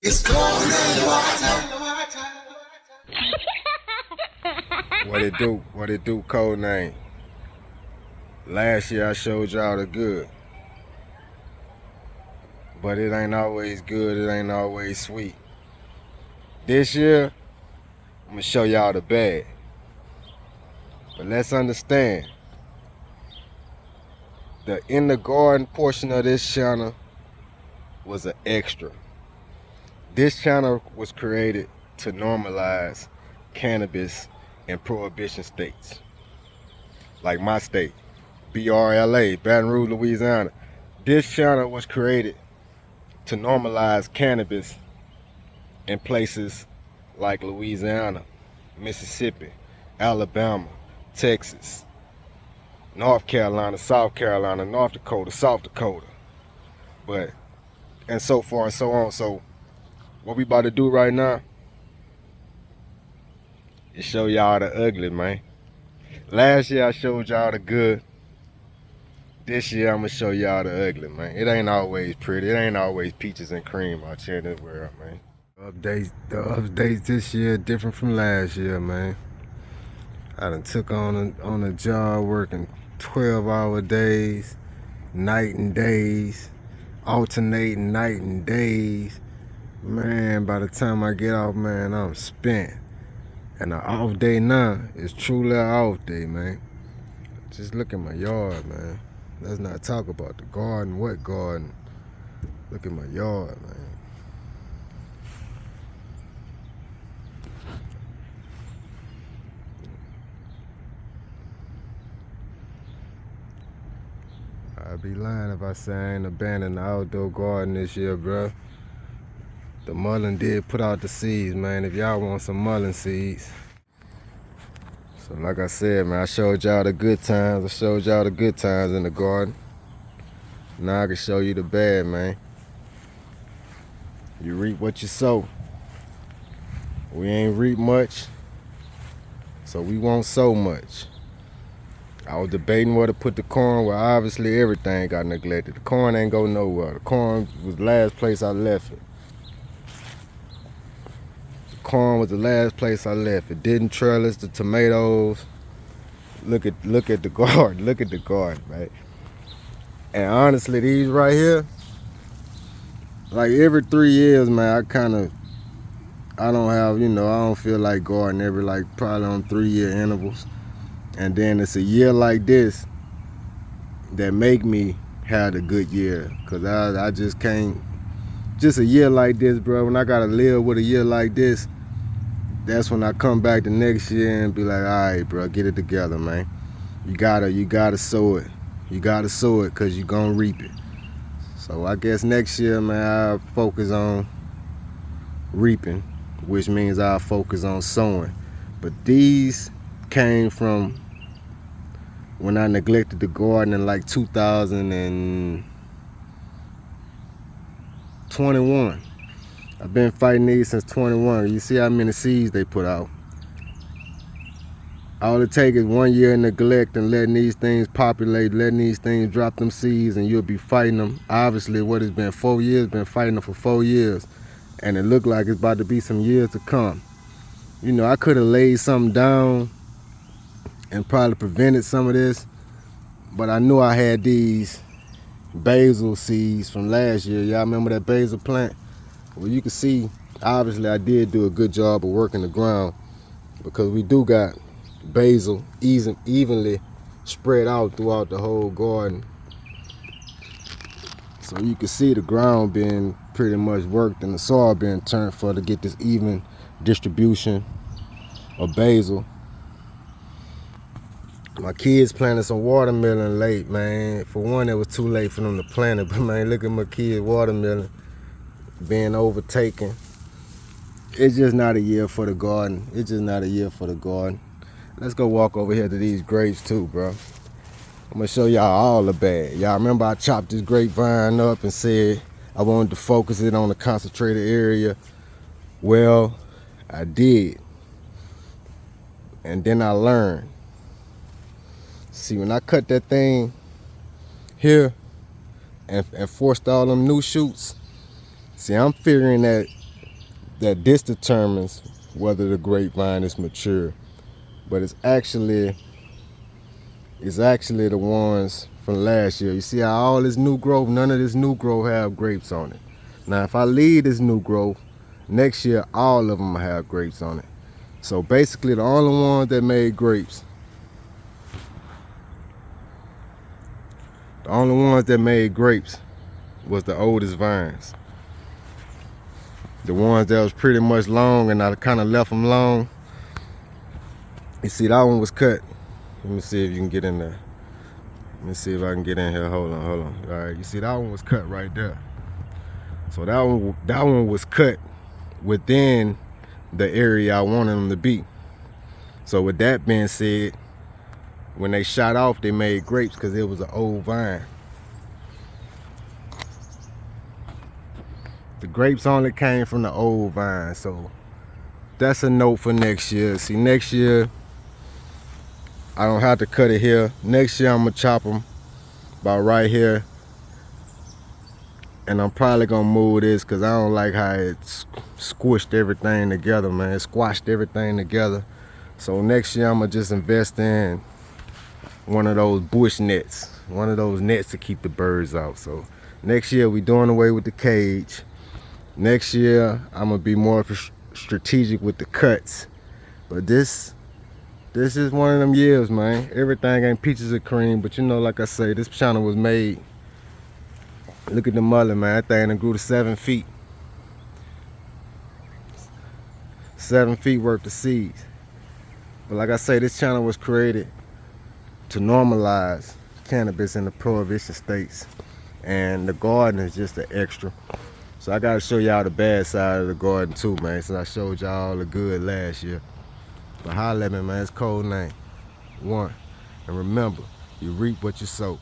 It's Codename. What it do? What it do, Codename? Last year I showed y'all the good, but it ain't always good, it ain't always sweet. This year, I'm gonna show y'all the bad. But let's understand, the in the garden portion of this channel was an extra. This channel was created to normalize cannabis in prohibition states, like my state, BRLA, Baton Rouge, Louisiana. This channel was created to normalize cannabis in places like Louisiana, Mississippi, Alabama, Texas, North Carolina, South Carolina, North Dakota, South Dakota, but and so far and so on. So what we about to do right now is show y'all the ugly, man. Last year I showed y'all the good. This year I'm gonna show y'all the ugly, man. It ain't always pretty. It ain't always peaches and cream out here in this world, man. The updates this year different from last year, man. I done took on a job working 12-hour days, night and days, alternating night and days. Man, by the time I get off, man, I'm spent. And an off day now is truly an off day, man. Just look at my yard, man. Let's not talk about the garden. What garden? Look at my yard, man. I'd be lying if I say I ain't abandoned the outdoor garden this year, bruh. The mullein did put out the seeds, man. If y'all want some mullein seeds. So like I said, man, I showed y'all the good times. I showed y'all the good times in the garden. Now I can show you the bad, man. You reap what you sow. We ain't reap much, so we won't sow much. I was debating where to put the corn. Well, obviously everything got neglected. The corn ain't go nowhere. The corn was the last place I left it. The corn was the last place I left it. Didn't trellis the tomatoes. Look at the garden. Look at the garden, right? And honestly, these right here, like every 3 years, man, I don't have, I don't feel like gardening every, like, probably on 3-year intervals. And then it's a year like this that make me have a good year. Cause I just can't, just a year like this, bro, when I gotta live with a year like this, that's when I come back the next year and be like, all right, bro, get it together, man. You gotta sow it. You gotta sow it cause you gonna reap it. So I guess next year, man, I'll focus on reaping, which means I'll focus on sowing. But these came from when I neglected the garden in like 2021. I've been fighting these since 21. You see how many seeds they put out. All it takes is 1 year of neglect and letting these things populate, letting these things drop them seeds, and you'll be fighting them. Obviously, what it's been 4 years, been fighting them for 4 years. And it looked like it's about to be some years to come. I could have laid something down and probably prevented some of this, but I knew I had these basil seeds from last year. Y'all remember that basil plant? Well, you can see, obviously I did do a good job of working the ground because we do got basil evenly spread out throughout the whole garden. So you can see the ground being pretty much worked and the soil being turned for to get this even distribution of basil. My kids planted some watermelon late, man. For one, it was too late for them to plant it, but man, look at my kids' watermelon being overtaken. It's just not a year for the garden. It's just not a year for the garden. Let's go walk over here to these grapes too, bro. I'm gonna show y'all all the bad. Y'all remember I chopped this grapevine up and said I wanted to focus it on a concentrated area. Well, I did. And then I learned. See, when I cut that thing here and forced all them new shoots, see, I'm figuring that that this determines whether the grapevine is mature. But it's actually the ones from last year. You see how all this new growth, none of this new growth have grapes on it. Now if I leave this new growth, next year all of them will have grapes on it. So basically the only ones that made grapes, was the oldest vines. The ones that was pretty much long and I kind of left them long. You see that one was cut. Let me see if you can get in there. Let me see if I can get in here. Hold on. All right, you see that one was cut right there. So that one was cut within the area I wanted them to be. So with that being said, when they shot off, they made grapes because it was an old vine. The grapes only came from the old vine, so that's a note for next year. See, next year, I don't have to cut it here. Next year, I'm gonna chop them about right here. And I'm probably gonna move this because I don't like how it squished everything together, man. It squashed everything together. So next year, I'm gonna just invest in one of those bush nets, one of those nets to keep the birds out. So next year, we doing away with the cage. Next year, I'm gonna be more strategic with the cuts. But this is one of them years, man. Everything ain't peaches and cream, but you know, like I say, this channel was made. Look at the mullet, man. That thing done grew to 7 feet. 7 feet worth of seeds. But like I say, this channel was created to normalize cannabis in the prohibition states. And the garden is just an extra. So I gotta show y'all the bad side of the garden too, man, since I showed y'all the good last year. But holla at me, man, it's Codename 1. And remember, you reap what you sow.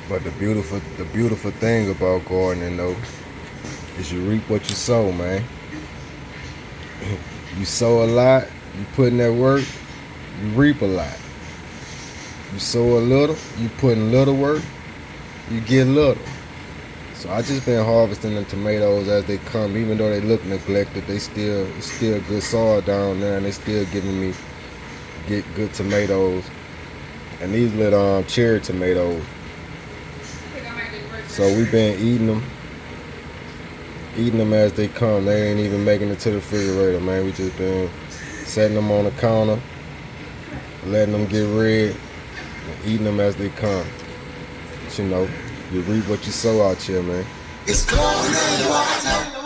But the beautiful thing about gardening though, is you reap what you sow, man. You sow a lot, you put in that work, you reap a lot. You sow a little, you put in little work, you get little. So I just been harvesting the tomatoes as they come. Even though they look neglected, it's still good soil down there, and they still giving me good tomatoes. And these little cherry tomatoes. So we've been eating them as they come. They ain't even making it to the refrigerator, man. We just been setting them on the counter, letting them get red, and eating them as they come. But you know, you reap what you sow out here, man. It's Codename.